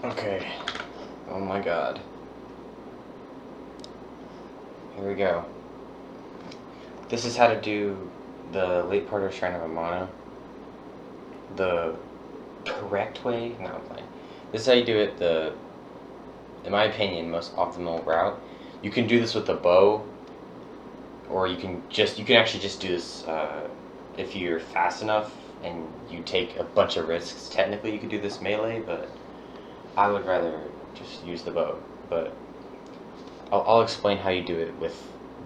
Okay. Oh my god. Here we go. This is how to do the late part of Shrine of Amana. The correct way? No, I'm playing. This is how you do it, in my opinion, most optimal route. You can do this with a bow, or you can actually just do this if you're fast enough and you take a bunch of risks. Technically you could do this melee, but I would rather just use the bow. But I'll explain how you do it with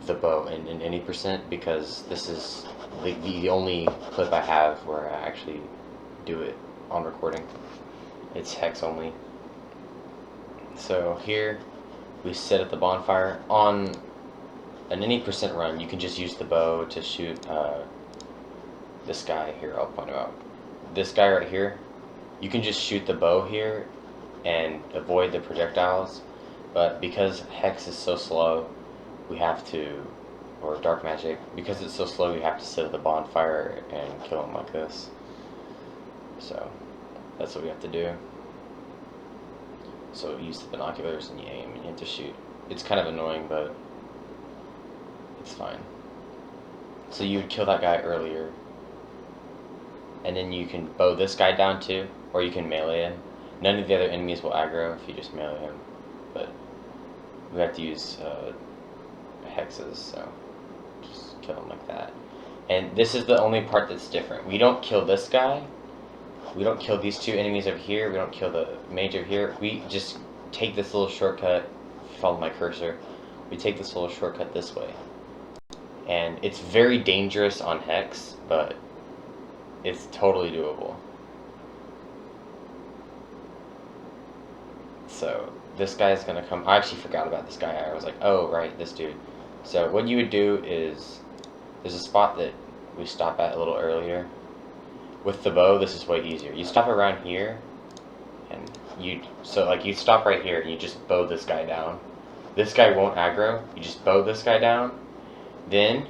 the bow in any percent, because this is the only clip I have where I actually do it on recording. It's hex only. So here we sit at the bonfire. On an any percent run, you can just use the bow to shoot this guy here. I'll point him out. This guy right here, you can just shoot the bow here and avoid the projectiles, but because hex is so slow, we have to, or dark magic, because it's so slow, we have to sit at the bonfire and kill him like this. So that's what we have to do. So use the binoculars and you aim and you have to shoot. It's kind of annoying, but it's fine. So you would kill that guy earlier, and then you can bow this guy down too, or you can melee him. None of the other enemies will aggro if you just melee him, but we have to use hexes, so just kill him like that. And this is the only part that's different. We don't kill this guy. We don't kill these two enemies over here. We don't kill the mage over here. We just take this little shortcut. Follow my cursor. We take this little shortcut this way. And it's very dangerous on hex, but it's totally doable. So this guy is gonna come. I actually forgot about this guy. I was like, oh right, this dude. So what you would do is, there's a spot that we stop at a little earlier. With the bow, this is way easier. You stop around here, and you stop right here and you just bow this guy down. This guy won't aggro. You just bow this guy down. Then,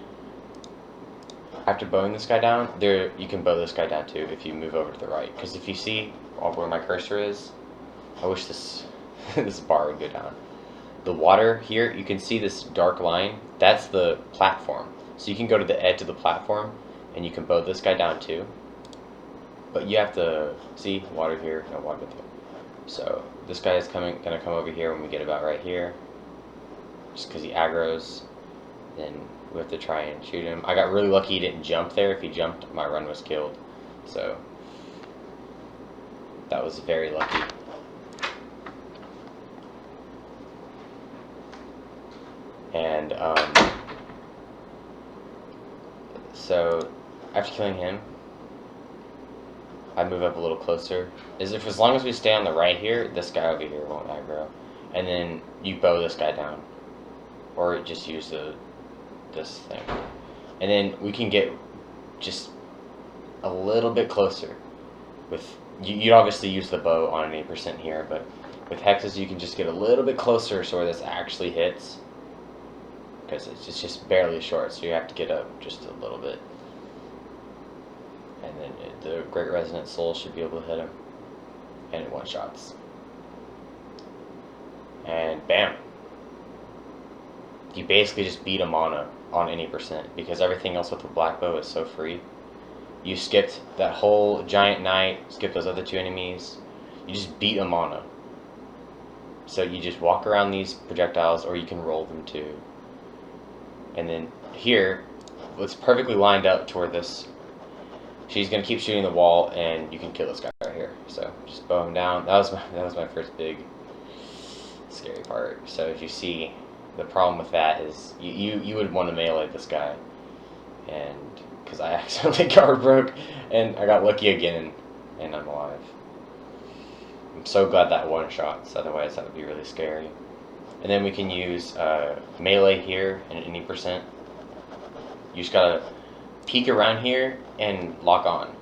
after bowing this guy down, you can bow this guy down too if you move over to the right. Because if you see where my cursor is, I wish this this bar would go down. The water here, you can see this dark line. That's the platform. So you can go to the edge of the platform, and you can bow this guy down too. But you have to see water here, no water there. So this guy is gonna come over here when we get about right here, just because he aggroes. Then we have to try and shoot him. I got really lucky he didn't jump there. If he jumped, my run was killed. So that was very lucky. And so after killing him, I move up a little closer. As long as we stay on the right here, this guy over here won't aggro. And then you bow this guy down, or just use this thing. And then we can get just a little bit closer. You'd obviously use the bow on an 8% here, but with hexes you can just get a little bit closer so where this actually hits, because it's just barely short, so you have to get up just a little bit. And then the Great Resonant Soul should be able to hit him, and it one-shots. And bam! You basically just beat amana on any percent, because everything else with the black bow is so free. You skipped that whole giant knight, skipped those other two enemies. You just beat amana. So you just walk around these projectiles, or you can roll them too. And then here, it's perfectly lined up toward this. She's gonna keep shooting the wall, and you can kill this guy right here. So just bow him down. That was my first big scary part. So as you see, the problem with that is you would want to melee this guy, and because I accidentally guard broke, and I got lucky again, and I'm alive. I'm so glad that one shot, so otherwise that would be really scary. And then we can use melee here and any percent. You just gotta peek around here and lock on,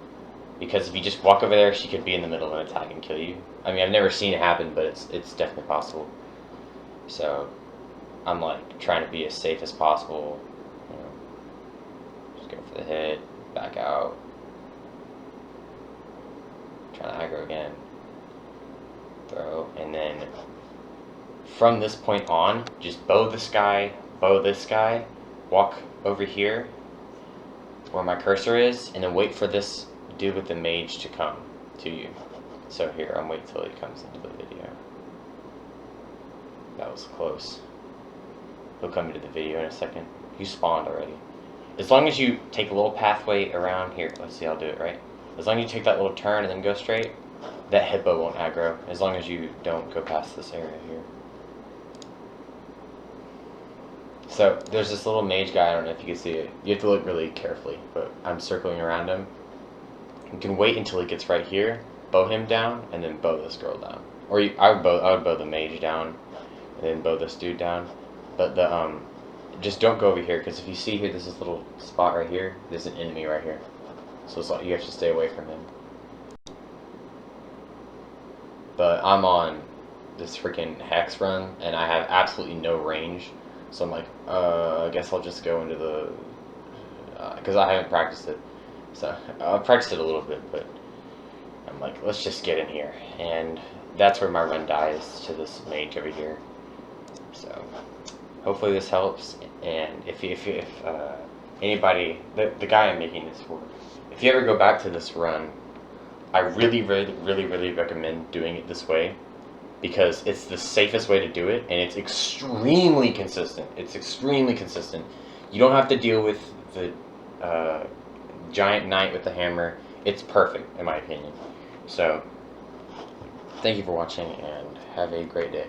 because if you just walk over there, she could be in the middle of an attack and kill you. I mean, I've never seen it happen, but it's definitely possible. So I'm like trying to be as safe as possible. You know, just go for the hit, back out, trying to aggro again. throw, and then from this point on, just bow this guy, walk over here where my cursor is, and then wait for this dude with the mage to come to you. So here, I'm waiting till he comes into the video. That was close. He'll come into the video in a second. You spawned already. As long as you take a little pathway around here, let's see, I'll do it right. As long as you take that little turn and then go straight, that hippo won't aggro, as long as you don't go past this area here. So there's this little mage guy, I don't know if you can see it. You have to look really carefully, but I'm circling around him. You can wait until he gets right here, bow him down, and then bow this girl down. Or I would bow the mage down, and then bow this dude down. But just don't go over here, because if you see here, there's this little spot right here. There's an enemy right here, so it's like you have to stay away from him. But I'm on this freaking hex run, and I have absolutely no range. So I'm like, I guess I'll just go into the, because I haven't practiced it. So I've practiced it a little bit, but I'm like, let's just get in here. And that's where my run dies, to this mage over here. So hopefully this helps. And if anybody, the guy I'm making this for, if you ever go back to this run, I really recommend doing it this way, because it's the safest way to do it, and it's extremely consistent. It's extremely consistent. You don't have to deal with the giant knight with the hammer. It's perfect, in my opinion. So, thank you for watching, and have a great day.